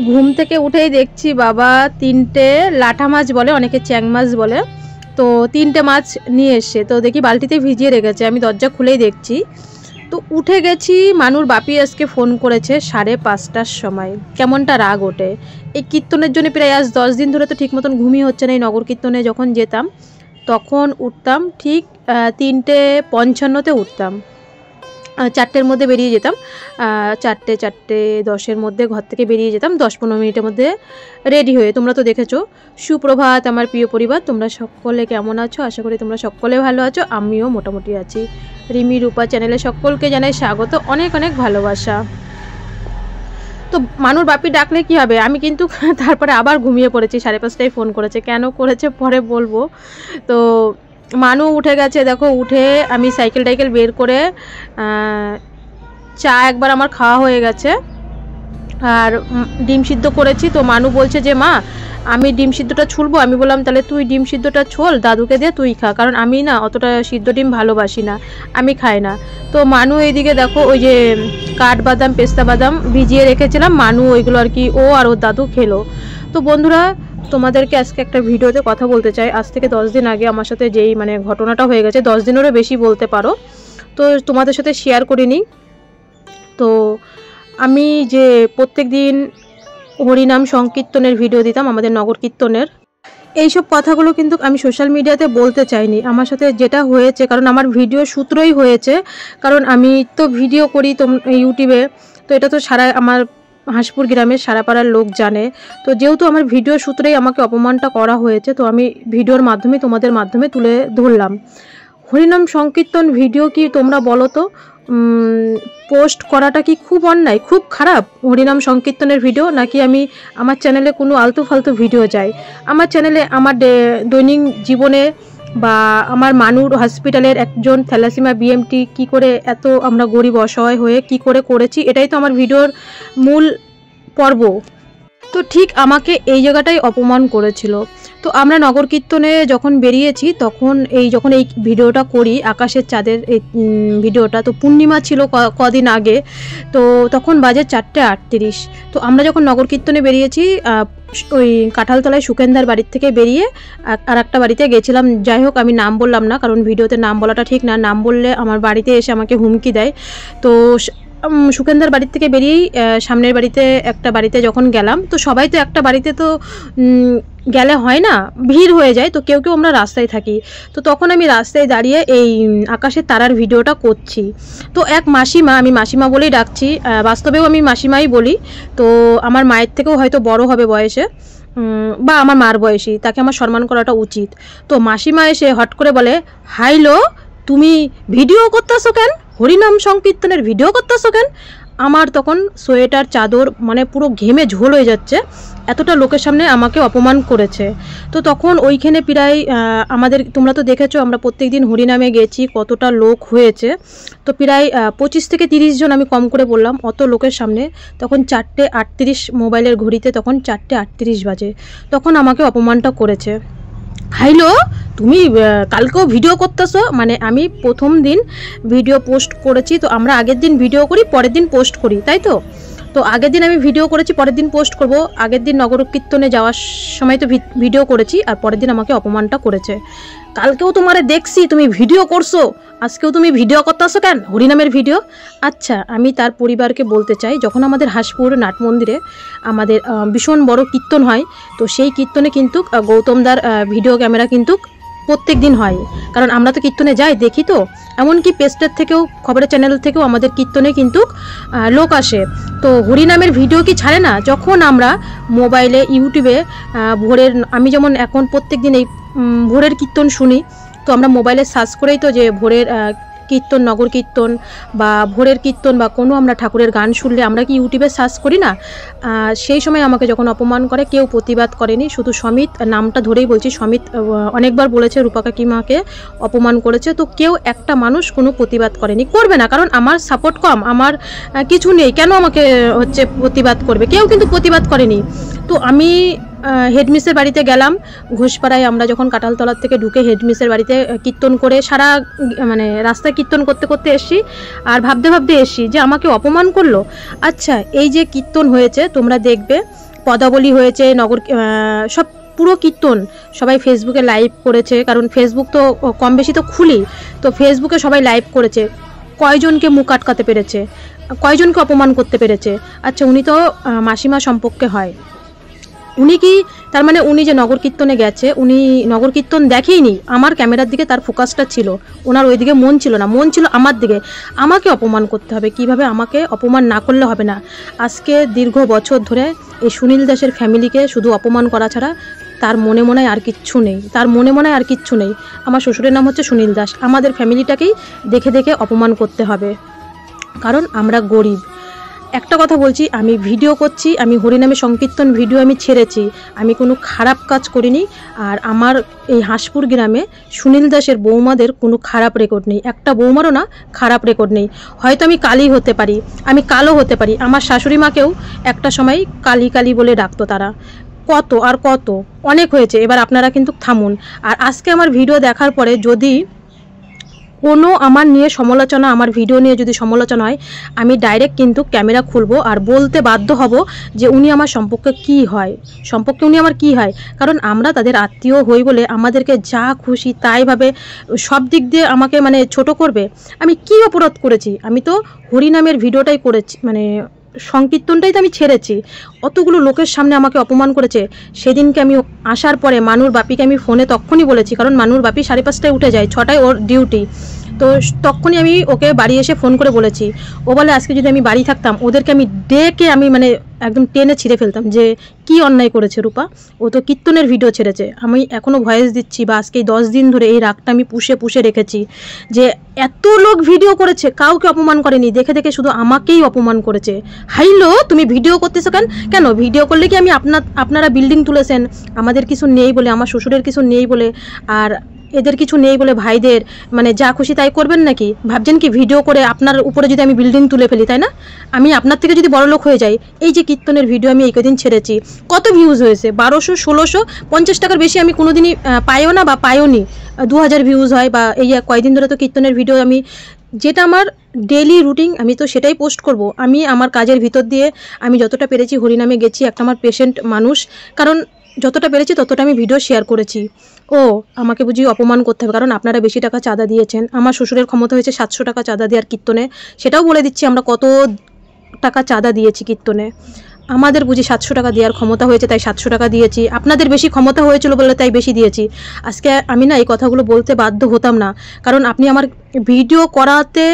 ঘুম থেকে উঠেই দেখছি বাবা 3টে লাঠা মাছ বলে, অনেকে চ্যাং মাছ বলে, তো 3টে মাছ নিয়ে এসছে। তো দেখি বালতিতে ভিজিয়ে রেখেছে, আমি দরজা খুলেই দেখছি। তো উঠে গেছি, মানুর বাপি আজকে ফোন করেছে 5:30টার সময়। কেমনটা রাগ ওঠে। এই কীর্তনের জন্য প্রায় আজ 10 দিন ধরে তো ঠিক মতন ঘুমিয়ে হচ্ছে না। এই নগর কীর্তনে যখন যেতাম তখন উঠতাম ঠিক 3:55-তে উঠতাম, 4টের মধ্যে বেরিয়ে যেতাম, 4:10-এর মধ্যে ঘর থেকে বেরিয়ে যেতাম, 10-15 মিনিটের মধ্যে রেডি হয়ে। তোমরা তো দেখেছো। সুপ্রভাত আমার প্রিয় পরিবার, তোমরা সকলে কেমন আছো? আশা করি তোমরা সকলে ভালো আছো, আমিও মোটামুটি আছি। রিমি রূপা চ্যানেলে সকলকে জানাই স্বাগত, অনেক অনেক ভালোবাসা। তো মানুর বাপি ডাকলে কি হবে, আমি কিন্তু তারপরে আবার ঘুমিয়ে পড়েছি। 5:30টায় ফোন করেছে, কেন করেছে পরে বলবো। তো মানু উঠে গেছে, দেখো। উঠে আমি সাইকেল টাইকেল বের করে চা একবার আমার খাওয়া হয়ে গেছে, আর ডিম সিদ্ধ করেছি। তো মানু বলছে যে মা আমি ডিম সিদ্ধটা ছুলবো। আমি বললাম তাহলে তুই ডিম সিদ্ধটা ছোল, দাদুকে দিয়ে তুই খা, কারণ আমি না অতটা সিদ্ধ ডিম ভালোবাসি না, আমি খাই না। তো মানু এইদিকে দেখো ওই যে কাঠবাদাম পেস্তা বাদাম ভিজিয়ে রেখেছিলাম, মানু ওইগুলো আর কি ও আর ওর দাদু খেলো। তো বন্ধুরা, তোমাদেরকে আজকে একটা ভিডিওতে কথা বলতে চাই। আজ থেকে 10 দিন আগে আমার সাথে যেই মানে ঘটনাটা হয়ে গেছে, 10 দিনেরও বেশি বলতে পারো, তো তোমাদের সাথে শেয়ার করিনি। তো আমি যে প্রত্যেক দিন হরিনাম সংকীর্তনের ভিডিও দিতাম আমাদের নগর কীর্তনের, এইসব কথাগুলো কিন্তু আমি সোশ্যাল মিডিয়াতে বলতে চাইনি। আমার সাথে যেটা হয়েছে, কারণ আমার ভিডিও সূত্রই হয়েছে, কারণ আমি তো ভিডিও করি তো ইউটিউবে, তো এটা তো সারা আমার হাঁসপুর গ্রামের সারা পাড়ার লোক জানে। তো যেহেতু আমার ভিডিও সূত্রেই আমাকে অপমানটা করা হয়েছে, তো আমি ভিডিওর মাধ্যমে তোমাদের মাধ্যমে তুলে ধরলাম। হরিনাম সংকীর্তন ভিডিও কি তোমরা বলো তো, পোস্ট করাটা কি খুব অন্যায়, খুব খারাপ হরিনাম সংকীর্তনের ভিডিও? নাকি আমি আমার চ্যানেলে কোনো আলতু ফালতু ভিডিও চাই? আমার চ্যানেলে আমার দৈনিক জীবনে বা আমার মানুর হসপিটালের একজন থ্যালাসিমা বিএমটি কি করে এত আমরা গরিব অসহায় হয়ে কি করে করেছি, এটাই তো আমার ভিডিওর মূল পর্ব। তো ঠিক আমাকে এই জায়গাটাই অপমান করেছিল। তো আমরা নগর কীর্তনে যখন বেরিয়েছি তখন যখন এই ভিডিওটা করি, আকাশের চাঁদের এই ভিডিওটা, তো পূর্ণিমা ছিল কদিন আগে, তো তখন বাজে 4:38। তো আমরা যখন নগর কীর্তনে বেরিয়েছি, ওই কাঁঠালতলায় সুকেন্দার বাড়ির থেকে বেরিয়ে আর একটা বাড়িতে গেছিলাম। যাই হোক, আমি নাম বললাম না, কারণ ভিডিওতে নাম বলাটা ঠিক না, নাম বললে আমার বাড়িতে এসে আমাকে হুমকি দেয়। তো সুকেন্দার বাড়ির থেকে বেরিয়েই সামনের বাড়িতে একটা বাড়িতে যখন গেলাম, তো সবাই তো একটা বাড়িতে তো গেলে হয় না, ভিড় হয়ে যায়, তো কেউ কেউ আমরা রাস্তায় থাকি। তো তখন আমি রাস্তায় দাঁড়িয়ে এই আকাশের তারার ভিডিওটা করছি। তো এক মাসিমা, আমি মাসিমা বলেই ডাকছি, বাস্তবেও আমি মাসিমাই বলি, তো আমার মায়ের থেকেও হয়তো বড় হবে বয়সে, বা আমার মার বয়সী, তাকে আমার সম্মান করাটা উচিত। তো মাসিমা এসে হট করে বলে, হাইলো তুমি ভিডিও করতেছো কেন, হরিনাম সংকীর্তনের ভিডিও করতেছো কেন? আমার তখন সোয়েটার চাদর মানে পুরো ঘেমে ঝোল হয়ে যাচ্ছে, এতটা লোকের সামনে আমাকে অপমান করেছে। তো তখন ওইখানে প্রায় আমাদের, তোমরা তো দেখেছো আমরা প্রত্যেক দিন হরিনামে গেছি, কতটা লোক হয়েছে, তো প্রায় 25 থেকে 30 জন, আমি কম করে বললাম, অত লোকের সামনে। তখন 4:38 মোবাইলের ঘড়িতে, তখন 4:38 বাজে, তখন আমাকে অপমানটা করেছে। হাইলো তুমি কালকেও ভিডিও করতেছো, মানে আমি প্রথম দিন ভিডিও পোস্ট করেছি, তো আমরা আগের দিন ভিডিও করি পরের দিন পোস্ট করি, তাই তো? তো আগের দিন আমি ভিডিও করেছি, পরের দিন পোস্ট করব। আগের দিন নগর কীর্তনে যাওয়ার সময় তো ভিডিও করেছি, আর পরের দিন আমাকে অপমানটা করেছে। কালকেও তোমারে দেখছি তুমি ভিডিও করছো, আজকেও তুমি ভিডিও করতেছো কেন, হরিনামের ভিডিও? আচ্ছা, আমি তার পরিবারকে বলতে চাই, যখন আমাদের হাঁসপুর নাট মন্দিরে আমাদের ভীষণ বড় কীর্তন হয়, তো সেই কীর্তনে কিন্তু গৌতমদার ভিডিও ক্যামেরা কিন্তু প্রত্যেক দিন হয়, কারণ আমরা তো কীর্তনে যাই, দেখি, তো এমনকি পেস্টের থেকেও, খবরের চ্যানেল থেকেও আমাদের কীর্তনে কিন্তু লোক আসে। তো হরিনামের ভিডিও কি ছাড়ে না? যখন আমরা মোবাইলে ইউটিউবে ভোরের, আমি যেমন এখন প্রত্যেক দিন এই ভোরের কীর্তন শুনি, তো আমরা মোবাইলে সার্চ করেই তো যে ভোরের কীর্তন, নগর কীর্তন বা ভোরের কীর্তন বা কোনো আমরা ঠাকুরের গান শুনলে আমরা কি ইউটিউবে সার্চ করি না? সেই সময় আমাকে যখন অপমান করে, কেউ প্রতিবাদ করেনি, শুধু সমিত, নামটা ধরেই বলছি, সমিত অনেকবার বলেছে রূপা কাকিমাকে অপমান করেছে, তো কেউ একটা মানুষ কোনো প্রতিবাদ করেনি, করবে না, কারণ আমার সাপোর্ট কম, আমার কিছু নেই, কেন আমাকে প্রতিবাদ করবে? কেউ কিন্তু প্রতিবাদ করেনি। তো আমি হেডমিসের বাড়িতে গেলাম। ঘোষপাড়ায় আমরা যখন কাঁঠালতলার থেকে ঢুকে হেডমিসের বাড়িতে কীর্তন করে সারা মানে রাস্তায় কীর্তন করতে করতে এসছি, আর ভাবতে ভাবতে এসছি যে আমাকে অপমান করলো। আচ্ছা, এই যে কীর্তন হয়েছে তোমরা দেখবে, পদাবলী হয়েছে, নগর সব পুরো কীর্তন সবাই ফেসবুকে লাইভ করেছে, কারণ ফেসবুক তো কম বেশি তো খুলি, তো ফেসবুকে সবাই লাইভ করেছে। কয়জনকে মুখ আটকাতে পেরেছে, কয়জনকে অপমান করতে পেরেছে। আচ্ছা, উনি তো মাসিমা সম্পর্কে হয়, উনি কি তার মানে উনি যে নগর কীর্তনে গেছে, উনি নগর কীর্তন দেখেইনি, আমার ক্যামেরার দিকে তার ফোকাসটা ছিল, ওনার ওই দিকে মন ছিল না, মন ছিল আমার দিকে। আমাকে অপমান করতে হবে কিভাবে? আমাকে অপমান না করলে হবে না। আজকে দীর্ঘ বছর ধরে এই সুনীল দাসের ফ্যামিলিকে শুধু অপমান করা ছাড়া তার মনে মনে আর কিচ্ছু নেই, তার মনে মনে আর কিচ্ছু নেই। আমার শ্বশুরের নাম হচ্ছে সুনীল দাস, আমাদের ফ্যামিলিটাকেই দেখে দেখে অপমান করতে হবে, কারণ আমরা গরিব। একটা কথা বলছি, আমি ভিডিও করছি, আমি হরিনামে সংকীর্তন ভিডিও আমি ছেড়েছি, আমি কোনো খারাপ কাজ করিনি। আর আমার এই হাঁসপুর গ্রামে সুনীল দাসের বৌমাদের কোনো খারাপ রেকর্ড নেই, একটা বৌমারও না খারাপ রেকর্ড নেই। হয়তো আমি কালী হতে পারি, আমি কালো হতে পারি, আমার শাশুড়ি মাকেও একটা সময় কালী কালী বলে ডাকতো তারা। কত আর কত, অনেক হয়েছে, এবার আপনারা কিন্তু থামুন। আর আজকে আমার ভিডিও দেখার পরে যদি কোনো আমার নিয়ে সমালোচনা, আমার ভিডিও নিয়ে যদি সমালোচনা হয়, আমি ডাইরেক্ট কিন্তু ক্যামেরা খুলবো আর বলতে বাধ্য হব যে উনি আমার সম্পর্কে কি হয়, সম্পর্কে উনি আমার কি হয়। কারণ আমরা তাদের আত্মীয় হই বলে আমাদেরকে যা খুশি তাইভাবে সব দিক দিয়ে আমাকে মানে ছোট করবে। আমি কি অপরাধ করেছি? আমি তো হরিনামের ভিডিওটাই করেছি, মানে সংকীর্তনটাই তো আমি ছেড়েছি। অতগুলো লোকের সামনে আমাকে অপমান করেছে। সেদিনকে আমি আসার পরে মানুর বাপিকে আমি ফোনে তখনই বলেছি, কারণ মানুর বাপি 5:30টায় উঠে যায়, 6টায় ওর ডিউটি, তো তখনই আমি ওকে বাড়ি এসে ফোন করে বলেছি। ও বলে আজকে যদি আমি বাড়ি থাকতাম ওদেরকে আমি ডেকে আমি মানে একদম টেনে ছিঁড়ে ফেলতাম, যে কি অন্যায় করেছে রূপা, ও তো কীর্তনের ভিডিও ছেড়েছে। আমি এখনও ভয়েস দিচ্ছি, বা আজকে 10 দিন ধরে এই রাগটা আমি পুষে পুষে রেখেছি, যে এত লোক ভিডিও করেছে কাউকে অপমান করেনি, দেখে দেখে শুধু আমাকেই অপমান করেছে। হাইলো, তুমি ভিডিও করতেছো কেন? কেন ভিডিও করলে কি আমি আপনারা বিল্ডিং তুলেছেন আমাদের কিছু নেই বলে, আমার শ্বশুরের কিছু নেই বলে, আর এদের কিছু নেই বলে ভাইদের মানে যা খুশি তাই করবেন নাকি? ভাবছেন কি ভিডিও করে আপনার উপরে যদি আমি বিল্ডিং তুলে ফেলি, তাই না? আমি আপনার থেকে যদি বড় লোক হয়ে যাই, এই যে কীর্তনের ভিডিও আমি এই কদিন ছেড়েছি, কত ভিউজ হয়েছে? 1200, 1600, 50 টাকার বেশি আমি কোনোদিনই পাইও না বা পাইওনি। 2000 ভিউজ হয়, বা এই কয়েকদিন ধরে তো কীর্তনের ভিডিও আমি, যেটা আমার ডেইলি রুটিন, আমি তো সেটাই পোস্ট করব। আমি আমার কাজের ভিতর দিয়ে আমি যতটা পেরেছি হরিনামে গেছি, একটা আমার পেশেন্ট মানুষ, কারণ যতটা পেরেছি ততটা আমি ভিডিও শেয়ার করেছি। ও আমাকে বুঝি অপমান করতে হবে কারণ আপনারা বেশি টাকা চাঁদা দিয়েছেন? আমার শ্বশুরের ক্ষমতা হয়েছে 700 টাকা চাঁদা দেওয়ার কীর্তনে, সেটাও বলে দিচ্ছি আমরা কত টাকা চাঁদা দিয়েছি কীর্তনে। আমাদের বুঝি 700 টাকা দেওয়ার ক্ষমতা হয়েছে তাই 700 টাকা দিয়েছি, আপনাদের বেশি ক্ষমতা হয়েছিল বলে তাই বেশি দিয়েছি। আজকে আমি না এই কথাগুলো বলতে বাধ্য হতাম না, কারণ আপনি আমার ভিডিও করাতে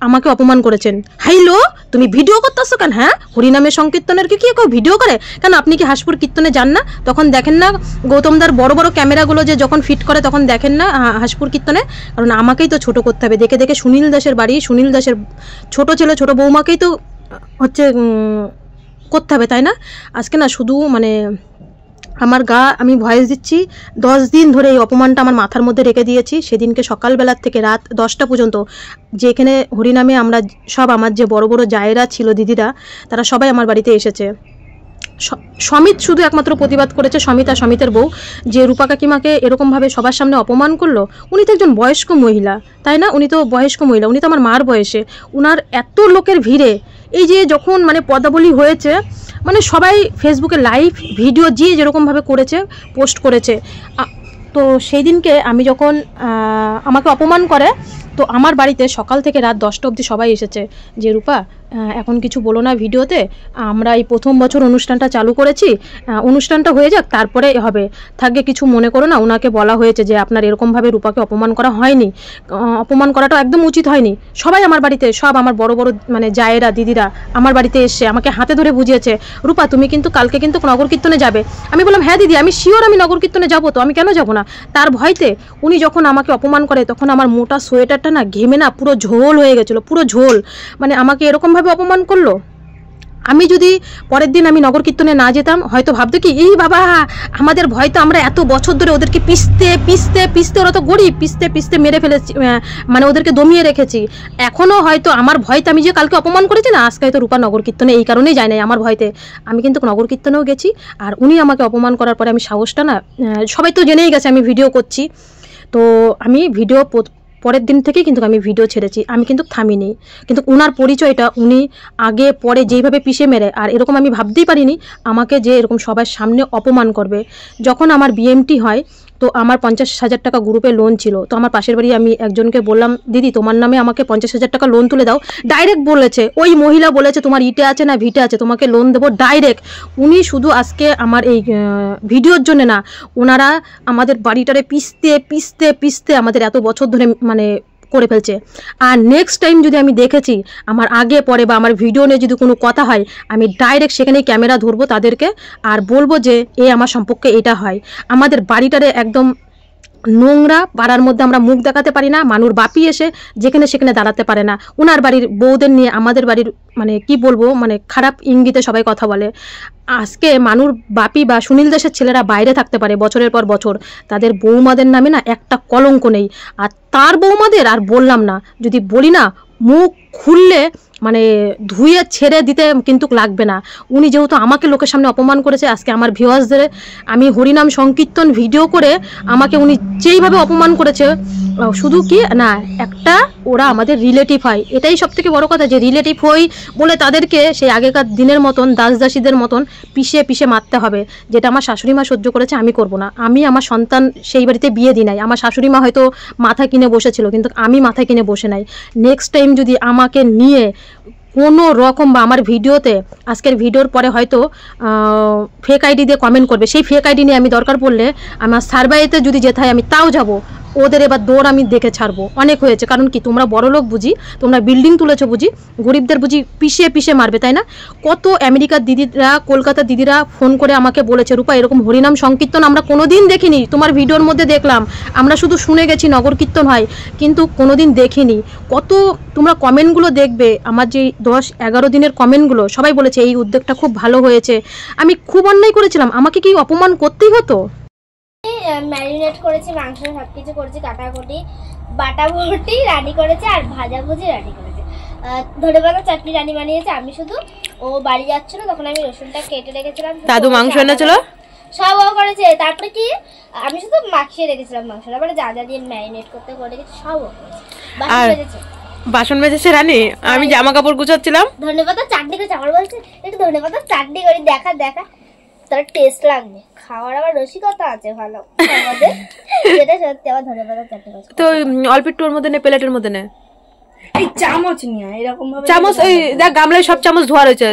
আমাকে অপমান করেছেন। হাইলো, তুমি ভিডিও করতেছো কেন? হ্যাঁ, হরিনামের সংকীর্তনের কি কেউ ভিডিও করে কেন? আপনি কি হাঁসপুর কীর্তনে যান না? তখন দেখেন না গৌতমদার বড় বড় ক্যামেরাগুলো যে যখন ফিট করে তখন দেখেন না হাঁসপুর কীর্তনে? কারণ আমাকেই তো ছোট করতে হবে, দেখে দেখে সুনীল দাসের বাড়ি, সুনীল দাসের ছোট ছেলে ছোট বৌমাকেই তো হচ্ছে করতে হবে, তাই না? আজকে না শুধু মানে আমার গা, আমি ভয়েস দিচ্ছি 10 দিন ধরে এই অপমানটা আমার মাথার মধ্যে রেখে দিয়েছি। সেদিনকে সকালবেলার থেকে রাত 10টা পর্যন্ত যেখানে হরিনামে আমরা সব, আমার যে বড় বড় জায়েরা ছিল, দিদিরা, তারা সবাই আমার বাড়িতে এসেছে। সমিত শুধু একমাত্র প্রতিবাদ করেছে, সমিত আর সমিতের বউ, যে রূপা কাকিমাকে এরকমভাবে সবার সামনে অপমান করলো। উনি তো একজন বয়স্ক মহিলা, তাই না? উনি তো বয়স্ক মহিলা, উনি তো আমার মার বয়সে। উনার এত লোকের ভিড়ে এই যে যখন মানে পদাবলী হয়েছে, মানে সবাই ফেসবুকে লাইভ ভিডিও যে যেরকমভাবে করেছে, পোস্ট করেছে। তো সেই দিনকে আমি যখন আমাকে অপমান করে, তো আমার বাড়িতে সকাল থেকে রাত 10টা অবধি সবাই এসেছে যে রূপা এখন কিছু বলো না ভিডিওতে, আমরা এই প্রথম বছর অনুষ্ঠানটা চালু করেছি, অনুষ্ঠানটা হয়ে যাক তারপরে হবে, থাকবে কিছু মনে করো না। ওনাকে বলা হয়েছে যে আপনার এরকমভাবে রূপাকে অপমান করা হয়নি, অপমান করাটা একদম উচিত হয়নি। সবাই আমার বাড়িতে, সব আমার বড় বড় মানে জায়েরা, দিদিরা আমার বাড়িতে এসে আমাকে হাতে ধরে বুঝিয়েছে, রূপা তুমি কিন্তু কালকে কিন্তু নগর কীর্তনে যাবে। আমি বললাম হ্যাঁ দিদি, আমি শিওর আমি নগর কীর্তনে যাবো, তো আমি কেন যাবো না? তার ভয়তে উনি যখন আমাকে অপমান করে তখন আমার মোটা সোয়েটারটা না ঘেমে না পুরো ঝোল হয়ে গেছিলো, পুরো ঝোল, মানে আমাকে এরকমভাবে অপমান করলো। আমি যদি পরের দিন আমি নগর কীর্তনে না যেতাম, হয়তো ভাবতো কি এই বাবা আমাদের ভয় তো আমরা এত বছর ধরে ওদেরকে পিষতে পিষতে পিষতে, ওরা তো গরিব, পিষতে পিষতে মেরে ফেলেছি, মানে ওদেরকে দমিয়ে রেখেছি। এখনও হয়তো আমার ভয়তে আমি যে কালকে অপমান করেছি না, আজকে হয়তো রূপা নগর কীর্তনে এই কারণেই যায় নাই আমার ভয়তে। আমি কিন্তু নগর কীর্তনেও গেছি, আর উনি আমাকে অপমান করার পরে আমি সাহসটা না, সবাই তো জেনেই গেছে আমি ভিডিও করছি, তো আমি ভিডিও পরের দিন থেকেই কিন্তু আমি ভিডিও ছেড়েছি, আমি কিন্তু থামিনি। কিন্তু ওনার পরিচয়টা উনি আগে পরে যেইভাবে পিষে মেরে, আর এরকম আমি ভাবতেই পারিনি আমাকে যে এরকম সবার সামনে অপমান করবে। যখন আমার বিএমটি হয়, তো আমার 50,000 টাকা গ্রুপে লোন ছিল, তো আমার পাশের বাড়ি আমি একজনকে বললাম দিদি তোমার নামে আমাকে 50,000 টাকা লোন তুলে দাও। ডাইরেক্ট বলেছে, ওই মহিলা বলেছে তোমার ইটে আছে না ভিটে আছে, তোমাকে লোন দেবো ডাইরেক্ট। উনি শুধু আজকে আমার এই ভিডিওর জন্য না, ওনারা আমাদের বাড়িটারে পিষতে পিষতে পিষতে আমাদের এত বছর ধরে মানে করে ফেলছে। আর নেক্সট টাইম যদি আমি দেখেছি আমার আগে পরে বা আমার ভিডিও নিয়ে যদি কোনো কথা হয়, আমি ডাইরেক্ট সেখানেই ক্যামেরা ধরবো তাদেরকে, আর বলবো যে এ আমার সম্পর্কে এটা হয়। আমাদের বাড়িটারে একদম নোংরা, পাড়ার মধ্যে আমরা মুখ দেখাতে পারি না, মানুষ বাপি এসে যেখানে সেখানে দাঁড়াতে পারে না। ওনার বাড়ির বউদের নিয়ে আমাদের বাড়ির মানে কি বলবো, মানে খারাপ ইঙ্গিতে সবাই কথা বলে। আজকে মানুষ বাপি বা সুনীল দেশের ছেলেরা বাইরে থাকতে পারে বছরের পর বছর, তাদের বৌমাদের নামে না একটা কলঙ্ক নেই। আর তার বৌমাদের আর বললাম না, যদি বলি না মুখ খুললে মানে ধুয়ে ছেড়ে দিতে কিন্তু লাগবে না। উনি যেহেতু আমাকে লোকের সামনে অপমান করেছে, আজকে আমার ভিউয়ার্সদের আমি হরিনাম সংকীর্তন ভিডিও করে আমাকে উনি যেইভাবে অপমান করেছে, শুধু কি না একটা ওরা আমাদের রিলেটিভ হয়, এটাই সব থেকে বড় কথা, যে রিলেটিভ হই বলে তাদেরকে সেই আগেকার দিনের মতন দাস দাসীদের মতন পিষে পিষে মারতে হবে। যেটা আমার শাশুড়ি মা সহ্য করেছে আমি করব না। আমি আমার সন্তান সেই বাড়িতে বিয়ে দিই নাই, আমার শাশুড়ি মা হয়তো মাথা কিনে বসেছিল, কিন্তু আমি মাথা কিনে বসে নাই। নেক্সট টাইম যদি আমাকে নিয়ে কোনো রকম বা আমার ভিডিওতে আজকের ভিডিওর পরে হয়তো ফেক আইডি দিয়ে কমেন্ট করবে, সেই ফেক আইডি নিয়ে আমি দরকার পড়লে আমার সার্ভাইতে যদি যেতে হয় আমি তাও যাব। ওদের এবার দৌড় আমি দেখে ছাড়বো, অনেক হয়েছে। কারণ কি তোমরা বড় লোক বুঝি, তোমরা বিল্ডিং তুলেছো বুঝি, গরিবদের বুঝি পিষে পিষে মারবে, তাই না? কত আমেরিকার দিদিরা, কলকাতার দিদিরা ফোন করে আমাকে বলেছে রূপা এরকম হরিনাম সংকীর্তন আমরা কোনোদিন দেখিনি, তোমার ভিডিওর মধ্যে দেখলাম, আমরা শুধু শুনে গেছি নগর কীর্তন হয়, কিন্তু কোনোদিন দেখিনি। কত তোমরা কমেন্টগুলো দেখবে, আমার যে 10-11 দিনের কমেন্টগুলো, সবাই বলেছে এই উদ্যোগটা খুব ভালো হয়েছে। আমি খুব অন্যায় করেছিলাম, আমাকে কি অপমান করতেই হতো? ম্যারিনেট করেছি, মাংস সব কিছু করেছি, কাটাকুটি বাটাবুটি রান্না করেছে, আর ভাজাভুজি রান্না করেছে, ধনেপাতা চাটনি রান্না বানিয়েছে। আমি শুধু ও বাড়ি যাচ্ছিল তখন আমি রসুনটা কেটে রেখেছিলাম, দাদু মাংস এনেছিল, সব ও করেছে। তারপরে কি আমি শুধু মাখিয়ে রেখেছিলাম মাংসটা, মানে যা যা দিয়ে ম্যারিনেট করতে করে রেখেছি সব ও করেছে। বাসন মেজেছে রানী, আমি জামা কাপড় গুছাচ্ছিলাম। ধনেপাতা চাটনি করেছে, আমার বলছে একটু ধনেপাতা চাটনি করি, দেখা দেখা তার টেস্ট লাগবে, খাওয়ার আবার রসিকতা আছে ভালো আমাদের, যেটা সত্যি আমার ধনেপাতা চাটনি করেছে। তো অল্প একটু ওর মধ্যে নে, প্লেটের মধ্যে নে, এই চামচ নিয়ে এরকম ভাবে চামচ, এই দেখ গামলায় সব চামচ ধোয়া রয়েছে,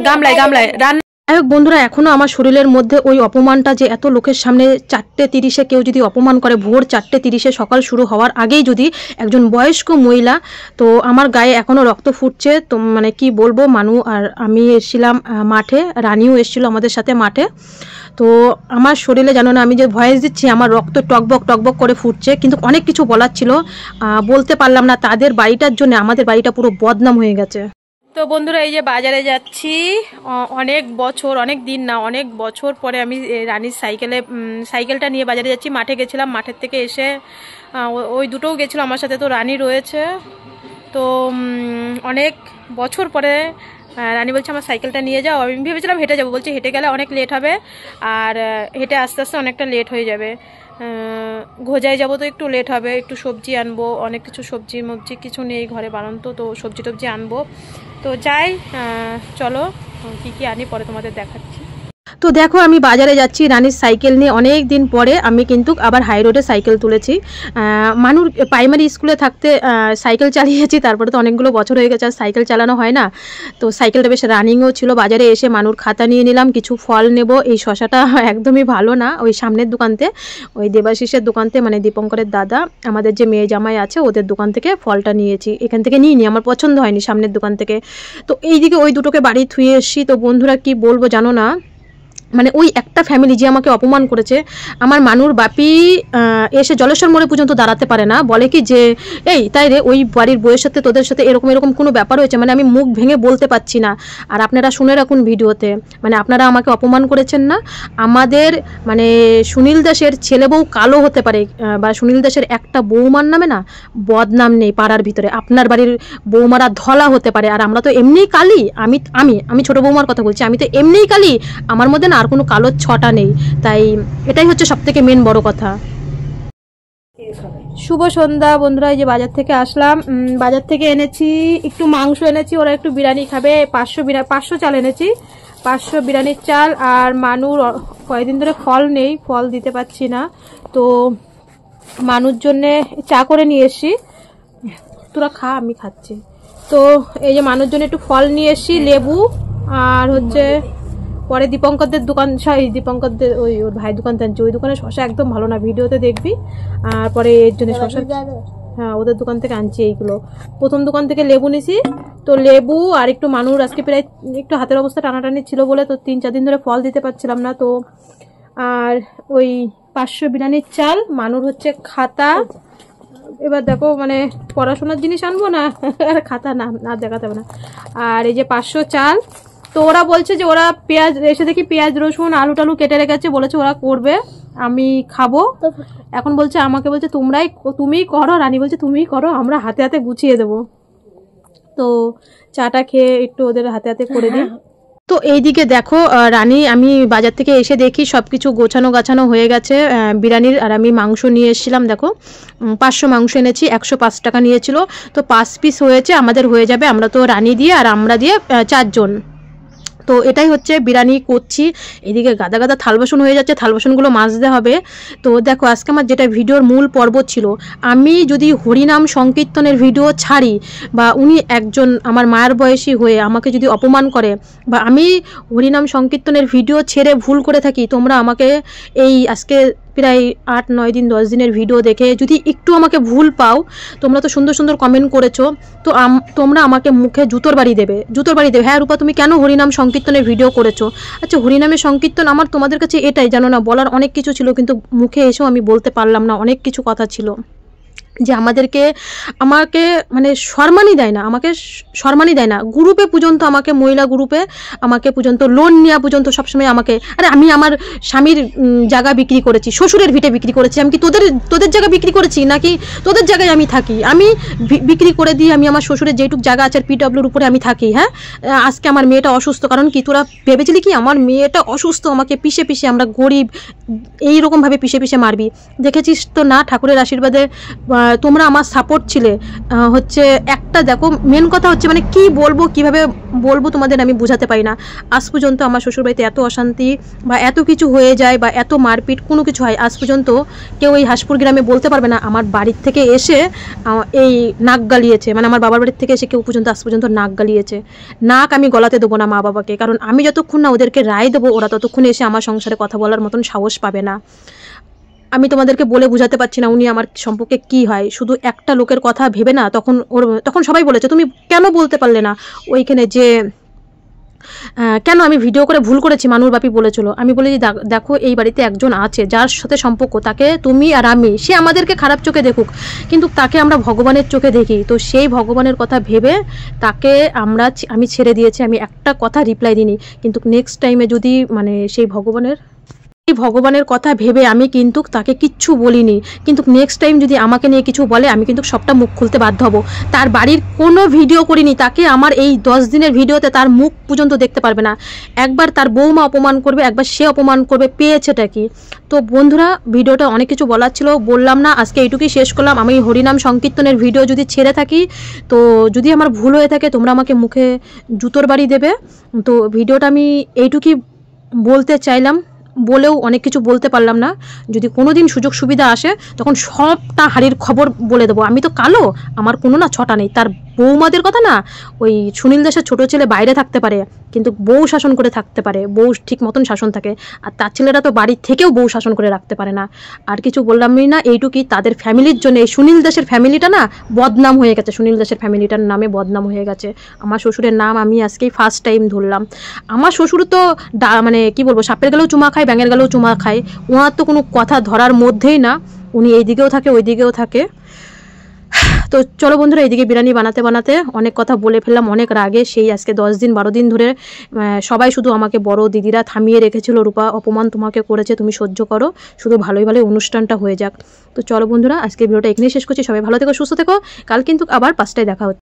গামলায় গামলায় রান্না। যাই হোক বন্ধুরা, এখনও আমার শরীরের মধ্যে ওই অপমানটা, যে এত লোকের সামনে 4:30 কেউ যদি অপমান করে, ভোর 4:30 সকাল শুরু হওয়ার আগেই যদি একজন বয়স্ক মহিলা, তো আমার গায়ে এখনও রক্ত ফুটছে। তো মানে কি বলবো, মানু আর আমি এসেছিলাম মাঠে, রানীও এসেছিল আমাদের সাথে মাঠে। তো আমার শরীরে জানো না, আমি যে ভয়েস দিচ্ছি আমার রক্ত টকবক টকবক করে ফুটছে, কিন্তু অনেক কিছু বলার ছিল, বলতে পারলাম না। তাদের বাড়িটার জন্য আমাদের বাড়িটা পুরো বদনাম হয়ে গেছে। তো বন্ধুরা, এই যে বাজারে যাচ্ছি, অনেক বছর, অনেক দিন না, অনেক বছর পরে আমি রানীর সাইকেলটা নিয়ে বাজারে যাচ্ছি। মাঠে গেছিলাম, মাঠের থেকে এসে ওই দুটোও গেছিলো আমার সাথে, তো রানী রয়েছে। তো অনেক বছর পরে রানী বলছে আমার সাইকেলটা নিয়ে যাও। আমি ভেবেছিলাম হেঁটে যাবো, বলছে হেঁটে গেলে অনেক লেট হবে, আর হেঁটে আস্তে আস্তে অনেকটা লেট হয়ে যাবে, ঘোজায় যাবো তো একটু লেট হবে, একটু সবজি আনবো, অনেক কিছু সবজি মবজি কিছু নেই ঘরে বানানো, তো সবজি টবজি আনবো। তো যাই, চলো কি কি আনি পরে তোমাদের দেখাচ্ছি। তো দেখো আমি বাজারে যাচ্ছি রানীর সাইকেল নিয়ে, অনেক দিন পরে আমি কিন্তু আবার হাই রোডে সাইকেল তুলেছি। মানুষ প্রাইমারি স্কুলে থাকতে সাইকেল চালিয়েছি, তারপরে তো অনেকগুলো বছর হয়ে গেছে আর সাইকেল চালানো হয় না। তো সাইকেলটা বেশ রানিংও ছিল। বাজারে এসে মানুষ খাতা নিয়ে নিলাম, কিছু ফল নেব। এই শশাটা একদমই ভালো না, ওই সামনের দোকানতে, ওই দেবাশিসের দোকানতে, মানে দীপঙ্করের দাদা, আমাদের যে মেয়ে জামাই আছে ওদের দোকান থেকে ফলটা নিয়েছি। এখান থেকে নিইনি, আমার পছন্দ হয়নি সামনের দোকান থেকে। তো এইদিকে ওই দুটোকে বাড়ি থুয়ে এসছি। তো বন্ধুরা কি বলবো জানো না, মানে ওই একটা ফ্যামিলি যে আমাকে অপমান করেছে, আমার মানুর বাপি এসে জলেশ্বর মোড়ে পর্যন্ত দাঁড়াতে পারে না, বলে কি যে এই তাই রে ওই বাড়ির বউয়ের সাথে তোদের সাথে এরকম এরকম কোনো ব্যাপার হয়েছে, মানে আমি মুখ ভেঙে বলতে পারছি না। আর আপনারা শুনে রাখুন ভিডিওতে, মানে আপনারা আমাকে অপমান করেছেন না, আমাদের মানে সুনীল দাসের ছেলে বউ কালো হতে পারে, বা সুনীল দাসের একটা বৌমার নামে না বদনাম নেই পাড়ার ভিতরে, আপনার বাড়ির বৌমারা ধলা হতে পারে, আর আমরা তো এমনিই কালি। আমি আমি আমি ছোট বৌমার কথা বলছি, আমি তো এমনিই কালি, আমার মধ্যে না আর কোনো কালো ছটা নেই। তাই এটাই হচ্ছে সব থেকে মেন বড় কথা। শুভ সন্ধ্যা বন্ধুরা, এই যে বাজার থেকে আসলাম, বাজার থেকে এনেছি একটু মাংস এনেছি, ওরা একটু বিরিয়ানি খাবে, 500 চাল এনেছি, 500 বিরিয়ানির চাল। আর মানুর কয়েকদিন ধরে ফল নেই, ফল দিতে পারছি না, তো মানুর জন্যে চা করে নিয়ে এসছি, তোরা খা আমি খাচ্ছি। তো এই যে মানুর জন্য একটু ফল নিয়ে এসছি, লেবু, আর হচ্ছে পরে দীপঙ্করদের দোকান, দীপঙ্করদের ওই ওর ভাই দোকান টানছে, ওই দোকানে শশা একদম ভালো না, ভিডিওতে দেখবি। আর পরে এর জন্য শশা, হ্যাঁ ওদের দোকান থেকে আনছি এইগুলো। প্রথম দোকান থেকে লেবু নিছি, তো লেবু আর একটু মানুর আজকে প্রায় একটু হাতের অবস্থা টানাটানি ছিল বলে তো 3-4 দিন ধরে ফল দিতে পারছিলাম না, তো আর ওই 500 বিরিয়ানির চাল, মানুর হচ্ছে খাতা। এবার দেখো মানে পড়াশোনার জিনিস আনবো না, আর খাতা না আর দেখাতে হবে না। আর এই যে 500 চাল, তো ওরা বলছে যে ওরা পেঁয়াজ এসে দেখি পেঁয়াজ রসুন আলু টালু কেটে রেখেছে, বলেছে ওরা করবে, আমি খাবো। এখন বলছে আমাকে বলছে তুমিই করো, রানী বলছে তুমিই করো, আমরা হাতে হাতে গুছিয়ে দেবো। তো চাটা খেয়ে একটু ওদের হাতে হাতে করে দিই। তো এইদিকে দেখো রানী, আমি বাজার থেকে এসে দেখি সব কিছু গোছানো গাছানো হয়ে গেছে বিরিয়ানির। আর আমি মাংস নিয়ে এসেছিলাম, দেখো 500 মাংস এনেছি, 105 টাকা নিয়েছিল, তো 5 পিস হয়েছে, আমাদের হয়ে যাবে, আমরা তো রানী দিয়ে আর আমরা দিয়ে 4 জন। তো এটাই হচ্ছে বিরিয়ানি করছি। এদিকে গাদা গাদা থাল বাসন হয়ে যাচ্ছে, থাল বাসনগুলো মাজতে হবে। তো দেখো আজকে আমার যেটা ভিডিওর মূল পর্ব ছিল, আমি যদি হরিনাম সংকীর্তনের ভিডিও ছাড়ি, বা উনি একজন আমার মায়ের বয়সী হয়ে আমাকে যদি অপমান করে, বা আমি হরিনাম সংকীর্তনের ভিডিও ছেড়ে ভুল করে থাকি, তোমরা আমাকে এই আজকে প্রায় 8-9 দিন 10 দিনের ভিডিও দেখে যদি একটু আমাকে ভুল পাও, তোমরা তো সুন্দর সুন্দর কমেন্ট করেছো, তো তোমরা আমাকে মুখে জুতোর বাড়ি দেবে। হ্যাঁ রূপা তুমি কেন হরিনাম সংকীর্তনের ভিডিও করেছো? আচ্ছা হরিনামের সংকীর্তন আমার তোমাদের কাছে এটাই জানো না, বলার অনেক কিছু ছিল, কিন্তু মুখে এসেও আমি বলতে পারলাম না, অনেক কিছু কথা ছিল যে আমাকে মানে সম্মানই দেয় না, গ্রুপে পর্যন্ত আমাকে, মহিলা গ্রুপে আমাকে পর্যন্ত লোন নেওয়া পর্যন্ত সবসময় আমাকে, আরে আমি আমার স্বামীর জায়গা বিক্রি করেছি, শ্বশুরের ভিটে বিক্রি করেছি, আমি কি তোদের জায়গা বিক্রি করেছি নাকি তোদের জায়গায় আমি থাকি? আমি বিক্রি করে দিই, আমি আমার শ্বশুরের যেটুক জায়গা আছে পিডব্লিউর উপরে আমি থাকি। হ্যাঁ আজকে আমার মেয়েটা অসুস্থ, কারণ কি তোরা ভেবেছিলি কি আমার মেয়েটা অসুস্থ, আমাকে পিষে পিষে, আমরা গরিব এইরকমভাবে পিষে পিষে মারবি? দেখেছিস তো না, ঠাকুরের আশীর্বাদে তোমরা আমার সাপোর্ট ছিলে। হচ্ছে একটা দেখো মেন কথা হচ্ছে, মানে কি বলবো, কিভাবে বলবো তোমাদের আমি বোঝাতে পারি না। আজ পর্যন্ত আমার শ্বশুরবাড়িতে এত অশান্তি বা এত কিছু হয়ে যায় বা এত মারপিট কোনো কিছু হয়, আজ পর্যন্ত কেউ এই হাসপুর গ্রামে বলতে পারবে না আমার বাড়ির থেকে এসে এই নাক গালিয়েছে, মানে আমার বাবার বাড়ির থেকে এসে কেউ পর্যন্ত আজ পর্যন্ত নাক গালিয়েছে। নাক আমি গলাতে দেবো না মা বাবাকে, কারণ আমি যতক্ষণ না ওদেরকে রায় দেবো, ওরা ততক্ষণ এসে আমার সংসারে কথা বলার মতন সাহস পাবে না। আমি তোমাদেরকে বলে বোঝাতে পারছি না উনি আমার সম্পর্কে কি হয়। শুধু একটা লোকের কথা ভেবে না, তখন সবাই বলেছে তুমি কেন বলতে পারলে না ওইখানে যে কেন আমি ভিডিও করে ভুল করেছি, মানুর বাপি বলেছিল। আমি বলি দেখো এই বাড়িতে একজন আছে যার সাথে সম্পর্ক, তাকে তুমি আর আমি, সে আমাদেরকে খারাপ চোখে দেখুক, কিন্তু তাকে আমরা ভগবানের চোখে দেখি, তো সেই ভগবানের কথা ভেবে তাকে আমি ছেড়ে দিয়েছি, আমি একটা কথা রিপ্লাই দিইনি। কিন্তু নেক্সট টাইমে যদি মানে সেই ভগবানের কথা ভেবে আমি কিন্তু তাকে কিচ্ছু বলিনি, কিন্তু নেক্সট টাইম যদি আমাকে নিয়ে কিছু বলে আমি কিন্তু সবটা মুখ খুলতে বাধ্য হব। তার বাড়ির কোনো ভিডিও করিনি, তাকে আমার এই 10 দিনের ভিডিওতে তার মুখ পর্যন্ত দেখতে পারবে না। একবার তার বৌমা অপমান করবে, একবার সে অপমান করবে, পেয়েছেটা কি? তো বন্ধুরা ভিডিওটা অনেক কিছু বলার ছিল, বললাম না, আজকে এইটুকুই শেষ করলাম। আমি হরিনাম সংকীর্তনের ভিডিও যদি ছেড়ে থাকি, তো যদি আমার ভুল হয়ে থাকে তোমরা আমাকে মুখে জুতোর বাড়ি দেবে। তো ভিডিওটা আমি এইটুকুই বলতে চাইলাম, বলেও অনেক কিছু বলতে পারলাম না। যদি কোনো দিন সুযোগ সুবিধা আসে তখন সবটা হাড়ির খবর বলে দেবো। আমি তো কালো, আমার কোনো না ছটা নেই, তার বৌমাদের কথা না, ওই সুনীল দাসের ছোটো ছেলে বাইরে থাকতে পারে কিন্তু বউ শাসন করে থাকতে পারে, বউ ঠিক মতন শাসন থাকে, আর তার ছেলেরা তো বাড়ির থেকেও বউ শাসন করে রাখতে পারে না। আর কিছু বললামই না, এইটুকুই, তাদের ফ্যামিলির জন্য এই সুনীল দাসের ফ্যামিলিটা না বদনাম হয়ে গেছে, সুনীল দাসের ফ্যামিলিটার নামে বদনাম হয়ে গেছে। আমার শ্বশুরের নাম আমি আজকেই ফার্স্ট টাইম ধরলাম। আমার শ্বশুর তো মানে কি বলবো, সাপের গেলেও চুমা খায়, ব্যাঙের গেলেও চুমা খায়, ওনার তো কোনো কথা ধরার মধ্যেই না, উনি এইদিকেও থাকে ওইদিকেও থাকে। তো চলো বন্ধুরা, এইদিকে বিরিয়ানি বানাতে বানাতে অনেক কথা বলে ফেললাম, অনেক রাগে। সেই আজকে 10 দিন 12 দিন ধরে সবাই শুধু আমাকে বড় দিদিরা থামিয়ে রেখেছিল, রূপা অপমান তোমাকে করেছে, তুমি সহ্য করো, শুধু ভালোই ভালোই অনুষ্ঠানটা হয়ে যাক। তো চলো বন্ধুরা, আজকে ভিডিওটা এখানেই শেষ করছি। সবাই ভালো থেকো, সুস্থ থেকো, কাল কিন্তু আবার 5টায় দেখা হচ্ছে।